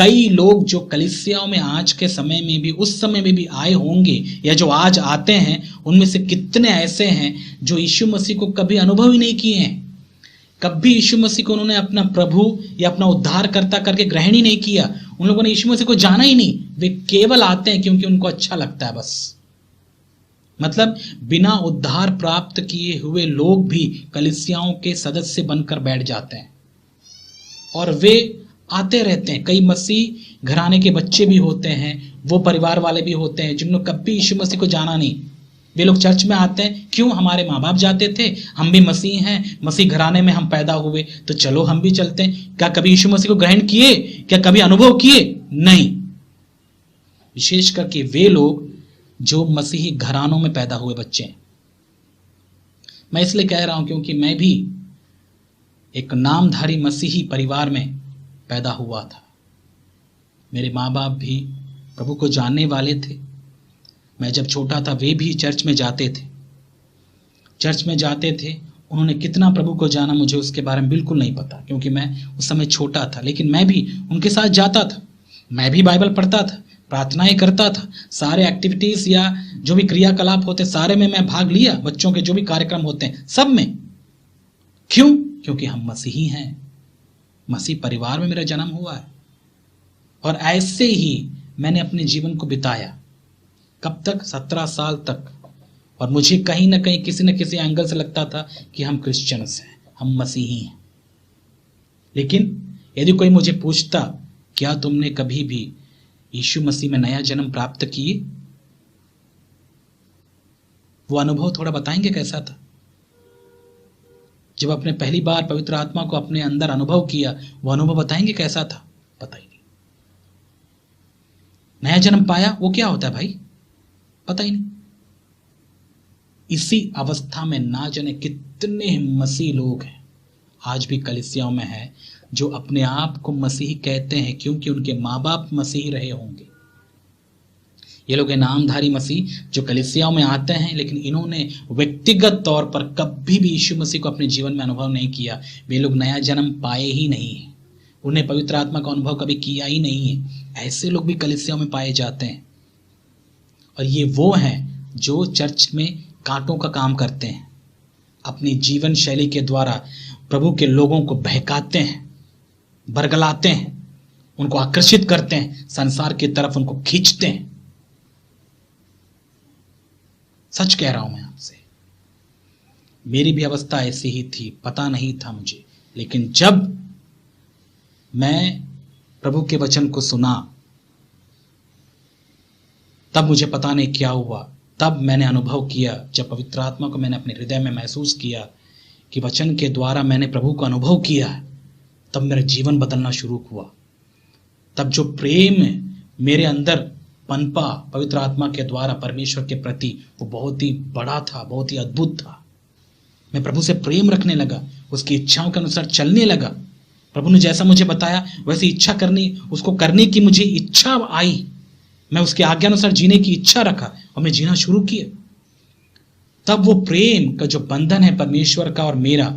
कई लोग जो कलीसियाओं में आज के समय में भी, उस समय में भी आए होंगे या जो आज आते हैं, उनमें से कितने ऐसे हैं जो यीशु मसीह को कभी अनुभव ही नहीं किए हैं। कभी यीशु मसीह को उन्होंने अपना प्रभु या अपना उद्धारकर्ता करके ग्रहण ही नहीं किया। उन लोगों ने यीशु मसीह को जाना ही नहीं। वे केवल आते हैं क्योंकि उनको अच्छा लगता है बस। मतलब बिना उद्धार प्राप्त किए हुए लोग भी कलीसियाओं के सदस्य बनकर बैठ जाते हैं और वे आते रहते हैं। कई मसीह घराने के बच्चे भी होते हैं, वो परिवार वाले भी होते हैं जिन्होंने कभी यीशु मसीह को जाना नहीं। वे लोग चर्च में आते हैं, क्यों? हमारे माँ बाप जाते थे, हम भी मसीह हैं, मसीह घराने में हम पैदा हुए, तो चलो हम भी चलते हैं। क्या कभी यीशु मसीह को ग्रहण किए? क्या कभी अनुभव किए? नहीं। विशेष करके वे लोग जो मसीही घरानों में पैदा हुए बच्चे हैं। मैं इसलिए कह रहा हूं क्योंकि मैं भी एक नामधारी मसीही परिवार में पैदा हुआ था। मेरे माँ बाप भी प्रभु को जानने वाले थे। मैं जब छोटा था वे भी चर्च में जाते थे। उन्होंने कितना प्रभु को जाना मुझे उसके बारे में बिल्कुल नहीं पता, क्योंकि मैं उस समय छोटा था। लेकिन मैं भी उनके साथ जाता था, मैं भी बाइबल पढ़ता था, प्रार्थनाएं करता था, सारे एक्टिविटीज या जो भी क्रियाकलाप होते सारे में मैं भाग लिया। बच्चों के जो भी कार्यक्रम होते हैं सब में। क्यों? क्योंकि हम मसीही हैं, मसीह परिवार में मेरा जन्म हुआ है। और ऐसे ही मैंने अपने जीवन को बिताया। कब तक? 17 साल तक। और मुझे कहीं ना कहीं किसी न किसी एंगल से लगता था कि हम क्रिश्चियंस हैं, हम मसीही हैं। लेकिन यदि कोई मुझे पूछता, क्या तुमने कभी भी यीशु मसीह में नया जन्म प्राप्त किए? वो अनुभव थोड़ा बताएंगे कैसा था? जब आपने पहली बार पवित्र आत्मा को अपने अंदर अनुभव किया, वो अनुभव बताएंगे कैसा था? पता ही नहीं। नया जन्म पाया, वो क्या होता है भाई? पता ही नहीं। इसी अवस्था में ना जाने कितने मसीह लोग हैं, आज भी कलीसियाओं में है, जो अपने आप को मसीही कहते हैं क्योंकि उनके माँ बाप मसीही रहे होंगे। ये लोग हैं नामधारी मसीह जो कलीसियाओं में आते हैं, लेकिन इन्होंने व्यक्तिगत तौर पर कभी भी यीशु मसीह को अपने जीवन में अनुभव नहीं किया। वे लोग नया जन्म पाए ही नहीं है, उन्हें पवित्र आत्मा का अनुभव कभी किया ही नहीं है। ऐसे लोग भी कलीसियाओं में पाए जाते हैं। और ये वो हैं जो चर्च में कांटों का काम करते हैं, अपनी जीवन शैली के द्वारा प्रभु के लोगों को बहकाते हैं, बरगलाते हैं, उनको आकर्षित करते हैं, संसार की तरफ उनको खींचते हैं। सच कह रहा हूं मैं आपसे, मेरी भी अवस्था ऐसी ही थी। पता नहीं था मुझे, लेकिन जब मैं प्रभु के वचन को सुना, तब मुझे पता नहीं क्या हुआ। तब मैंने अनुभव किया, जब पवित्र आत्मा को मैंने अपने हृदय में महसूस किया कि वचन के द्वारा मैंने प्रभु को अनुभव किया, तब मेरा जीवन बदलना शुरू हुआ। तब जो प्रेम मेरे अंदर पनपा पवित्र आत्मा के द्वारा परमेश्वर के प्रति, वो बहुत ही बड़ा था, बहुत ही अद्भुत था। मैं प्रभु से प्रेम रखने लगा, उसकी इच्छाओं के अनुसार चलने लगा। प्रभु ने जैसा मुझे बताया वैसी इच्छा करनी, उसको करने की मुझे इच्छा आई। मैं उसके आज्ञा अनुसार जीने की इच्छा रखा और मैं जीना शुरू किया। तब वो प्रेम का जो बंधन है परमेश्वर का और मेरा,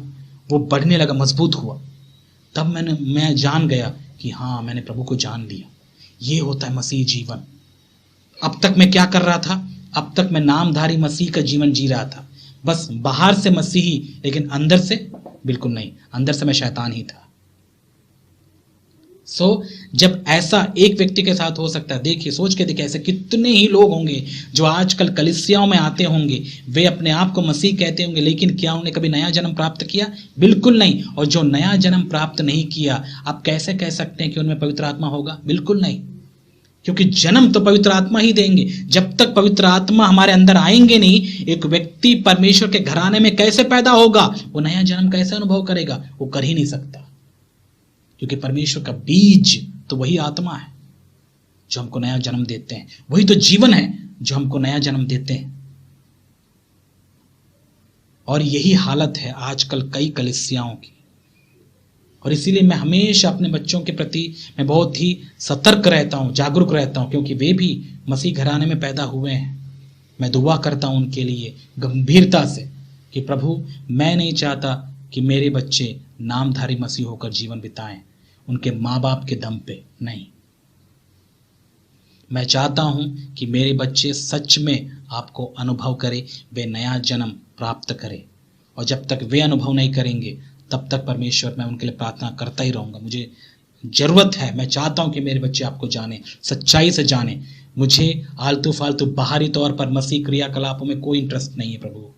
वो बढ़ने लगा, मजबूत हुआ। तब मैं जान गया कि हाँ, मैंने प्रभु को जान लिया। ये होता है मसीह जीवन। अब तक मैं क्या कर रहा था? अब तक मैं नामधारी मसीह का जीवन जी रहा था, बस बाहर से मसीही, लेकिन अंदर से बिल्कुल नहीं। अंदर से मैं शैतान ही था। जब ऐसा एक व्यक्ति के साथ हो सकता है, देखिए, सोच के देखिए, ऐसे कितने ही लोग होंगे जो आजकल कलीसियाओं में आते होंगे। वे अपने आप को मसीह कहते होंगे, लेकिन क्या उन्हें कभी नया जन्म प्राप्त किया? बिल्कुल नहीं। और जो नया जन्म प्राप्त नहीं किया, आप कैसे कह सकते हैं कि उनमें पवित्र आत्मा होगा? बिल्कुल नहीं, क्योंकि जन्म तो पवित्र आत्मा ही देंगे। जब तक पवित्र आत्मा हमारे अंदर आएंगे नहीं, एक व्यक्ति परमेश्वर के घराने में कैसे पैदा होगा? वो नया जन्म कैसे अनुभव करेगा? वो कर ही नहीं सकता, क्योंकि परमेश्वर का बीज तो वही आत्मा है जो हमको नया जन्म देते हैं। वही तो जीवन है जो हमको नया जन्म देते हैं। और यही हालत है आजकल कई कलीसियाओं की। और इसीलिए मैं हमेशा अपने बच्चों के प्रति मैं बहुत ही सतर्क रहता हूँ, जागरूक रहता हूँ, क्योंकि वे भी मसीह घराने में पैदा हुए हैं। मैं दुआ करता हूँ उनके लिए गंभीरता से कि प्रभु, मैं नहीं चाहता कि मेरे बच्चे नामधारी मसीह होकर जीवन बिताएं, उनके माँ बाप के दम पे नहीं। मैं चाहता हूं कि मेरे बच्चे सच में आपको अनुभव करें, वे नया जन्म प्राप्त करें। और जब तक वे अनुभव नहीं करेंगे तब तक परमेश्वर मैं उनके लिए प्रार्थना करता ही रहूँगा। मुझे ज़रूरत है, मैं चाहता हूँ कि मेरे बच्चे आपको जाने, सच्चाई से जाने। मुझे आलतू फालतू बाहरी तौर पर मसीह क्रियाकलापों में कोई इंटरेस्ट नहीं है प्रभु।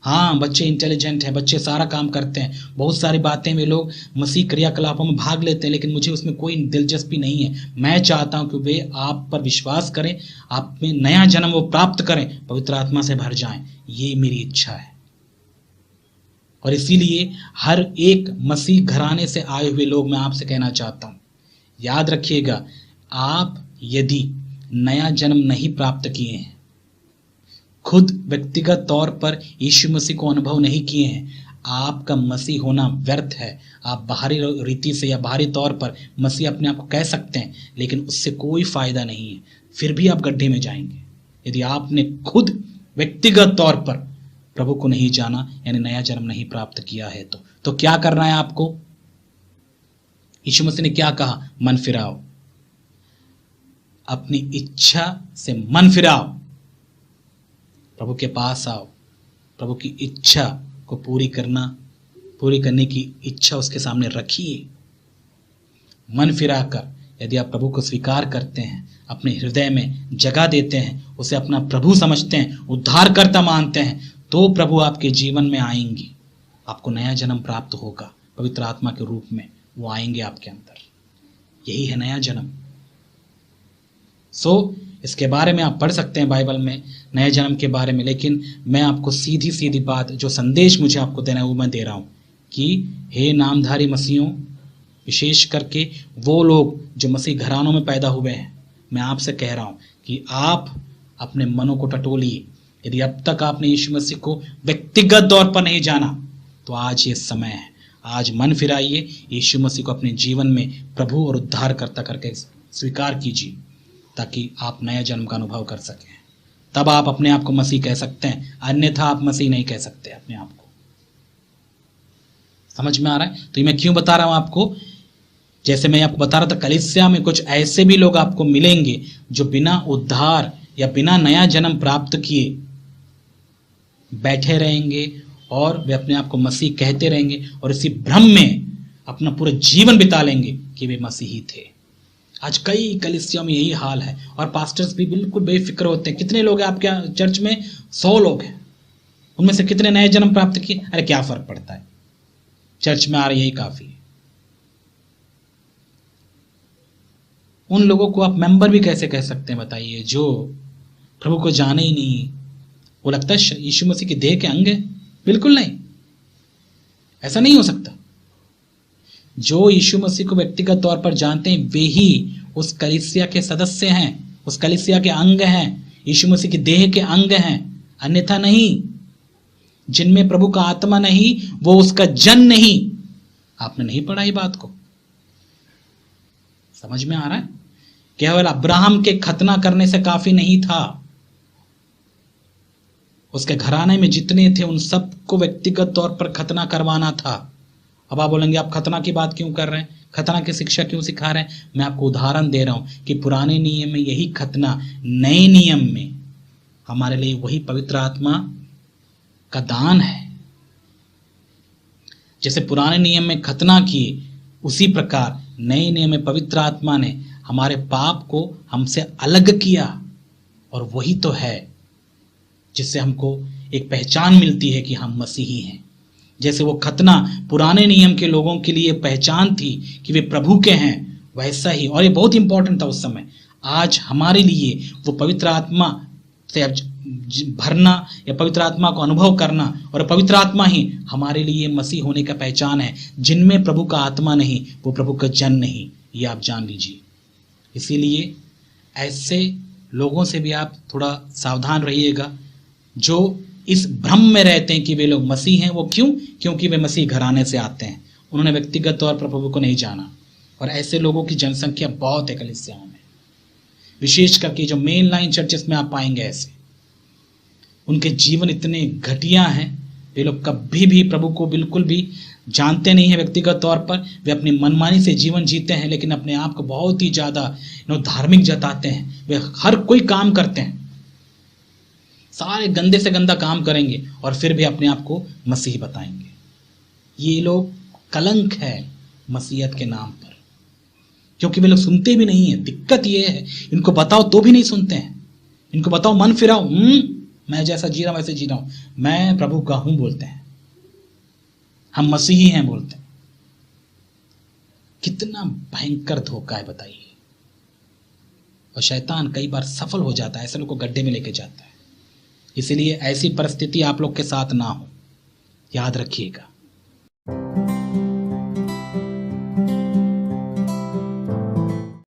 हाँ, बच्चे इंटेलिजेंट हैं, बच्चे सारा काम करते हैं, बहुत सारी बातें वे लोग मसीह क्रियाकलापों में भाग लेते हैं, लेकिन मुझे उसमें कोई दिलचस्पी नहीं है। मैं चाहता हूं कि वे आप पर विश्वास करें, आप में नया जन्म वो प्राप्त करें, पवित्र आत्मा से भर जाएं। ये मेरी इच्छा है। और इसीलिए हर एक मसीह घराने से आए हुए लोग, मैं आपसे कहना चाहता हूं, याद रखिएगा, आप यदि नया जन्म नहीं प्राप्त किए हैं, खुद व्यक्तिगत तौर पर यीशु मसीह को अनुभव नहीं किए हैं, आपका मसीह होना व्यर्थ है। आप बाहरी रीति से या बाहरी तौर पर मसीह अपने आप को कह सकते हैं, लेकिन उससे कोई फायदा नहीं है। फिर भी आप गड्ढे में जाएंगे यदि आपने खुद व्यक्तिगत तौर पर प्रभु को नहीं जाना, यानी नया जन्म नहीं प्राप्त किया है। तो क्या करना है आपको? यीशु मसीह ने क्या कहा? मन फिराओ, अपनी इच्छा से मन फिराओ, प्रभु के पास आओ, प्रभु की इच्छा को पूरी करने की इच्छा उसके सामने रखिए। मन फिराकर यदि आप प्रभु को स्वीकार करते हैं, अपने हृदय में जगह देते हैं, उसे अपना प्रभु समझते हैं, उद्धारकर्ता मानते हैं, तो प्रभु आपके जीवन में आएंगे, आपको नया जन्म प्राप्त होगा, पवित्र आत्मा के रूप में वो आएंगे आपके अंदर। यही है नया जन्म। इसके बारे में आप पढ़ सकते हैं बाइबल में, नए जन्म के बारे में, लेकिन मैं आपको सीधी सीधी बात, जो संदेश मुझे आपको देना है वो मैं दे रहा हूँ कि हे नामधारी मसीहों, विशेष करके वो लोग जो मसीह घरानों में पैदा हुए हैं, मैं आपसे कह रहा हूँ कि आप अपने मनों को टटोलिए। यदि अब तक आपने यीशु मसीह को व्यक्तिगत तौर पर नहीं जाना, तो आज ये समय है, आज मन फिराइए, यीशु मसीह को अपने जीवन में प्रभु और उद्धारकर्ता करके स्वीकार कीजिए, ताकि आप नए जन्म का अनुभव कर सकें। तब आप अपने आप को मसीह कह सकते हैं, अन्यथा आप मसीह नहीं कह सकते अपने आप को। समझ में आ रहा है? तो ये मैं क्यों बता रहा हूं आपको? जैसे मैं आपको बता रहा था, कलीसिया में कुछ ऐसे भी लोग आपको मिलेंगे जो बिना उद्धार या बिना नया जन्म प्राप्त किए बैठे रहेंगे और वे अपने आप को मसीह कहते रहेंगे और इसी भ्रम में अपना पूरा जीवन बिता लेंगे कि वे मसीही थे। आज कई कलीसियाओं में यही हाल है, और पास्टर्स भी बिल्कुल बेफिक्र होते हैं। कितने लोग हैं आपके चर्च में? 100 लोग हैं, उनमें से कितने नए जन्म प्राप्त किए? अरे क्या फर्क पड़ता है, चर्च में आ रही यही काफी है। उन लोगों को आप मेंबर भी कैसे कह सकते हैं बताइए, जो प्रभु को जाने ही नहीं? वो लगता है यीशु मसीह की देह के अंग है? बिल्कुल नहीं, ऐसा नहीं हो सकता। जो यीशु मसीह को व्यक्तिगत तौर पर जानते हैं, वे ही उस कलीसिया के सदस्य हैं, उस कलीसिया के अंग हैं, यीशु मसीह की देह के अंग हैं, अन्यथा नहीं। जिनमें प्रभु का आत्मा नहीं, वो उसका जन नहीं। आपने नहीं पढ़ा ये बात को? समझ में आ रहा है? केवल अब्राहम के खतना करने से काफी नहीं था, उसके घराने में जितने थे उन सबको व्यक्तिगत तौर पर खतना करवाना था। अब आप बोलेंगे आप खतना की बात क्यों कर रहे हैं, खतना की शिक्षा क्यों सिखा रहे हैं? मैं आपको उदाहरण दे रहा हूं कि पुराने नियम में यही खतना, नए नियम में हमारे लिए वही पवित्र आत्मा का दान है। जैसे पुराने नियम में खतना किए, उसी प्रकार नए नियम में पवित्र आत्मा ने हमारे पाप को हमसे अलग किया, और वही तो है जिससे हमको एक पहचान मिलती है कि हम मसीही हैं। जैसे वो खतना पुराने नियम के लोगों के लिए पहचान थी कि वे प्रभु के हैं, वैसा ही, और ये बहुत इंपॉर्टेंट था उस समय, आज हमारे लिए वो पवित्र आत्मा से भरना या पवित्र आत्मा को अनुभव करना, और पवित्र आत्मा ही हमारे लिए मसीह होने का पहचान है। जिनमें प्रभु का आत्मा नहीं, वो प्रभु का जन नहीं, ये आप जान लीजिए। इसीलिए ऐसे लोगों से भी आप थोड़ा सावधान रहिएगा, जो इस भ्रम में रहते हैं कि वे लोग मसीह हैं। वो क्यों? क्योंकि वे मसीह घराने से आते हैं, उन्होंने व्यक्तिगत तौर पर प्रभु को नहीं जाना। और ऐसे लोगों की जनसंख्या बहुत है कलीसियाओं में, विशेष करके जो मेन लाइन चर्चेस में आप पाएंगे ऐसे। उनके जीवन इतने घटिया हैं, वे लोग कभी भी प्रभु को बिल्कुल भी जानते नहीं है व्यक्तिगत तौर पर, वे अपनी मनमानी से जीवन जीते हैं, लेकिन अपने आप को बहुत ही ज़्यादा धार्मिक जताते हैं। वे हर कोई काम करते हैं, सारे गंदे से गंदा काम करेंगे और फिर भी अपने आप को मसीह बताएंगे। ये लोग कलंक है मसीहत के नाम पर, क्योंकि वे लोग सुनते भी नहीं है। दिक्कत ये है, इनको बताओ तो भी नहीं सुनते हैं। इनको बताओ मन फिराओ, मैं जैसा जी रहा हूं वैसे जी रहा हूं, मैं प्रभु का हूं बोलते हैं, हम मसीही हैं बोलते हैं। कितना भयंकर धोखा है बताइए। और शैतान कई बार सफल हो जाता है, ऐसे लोग को गड्ढे में लेके जाता है। इसीलिए ऐसी परिस्थिति आप लोग के साथ ना हो, याद रखिएगा।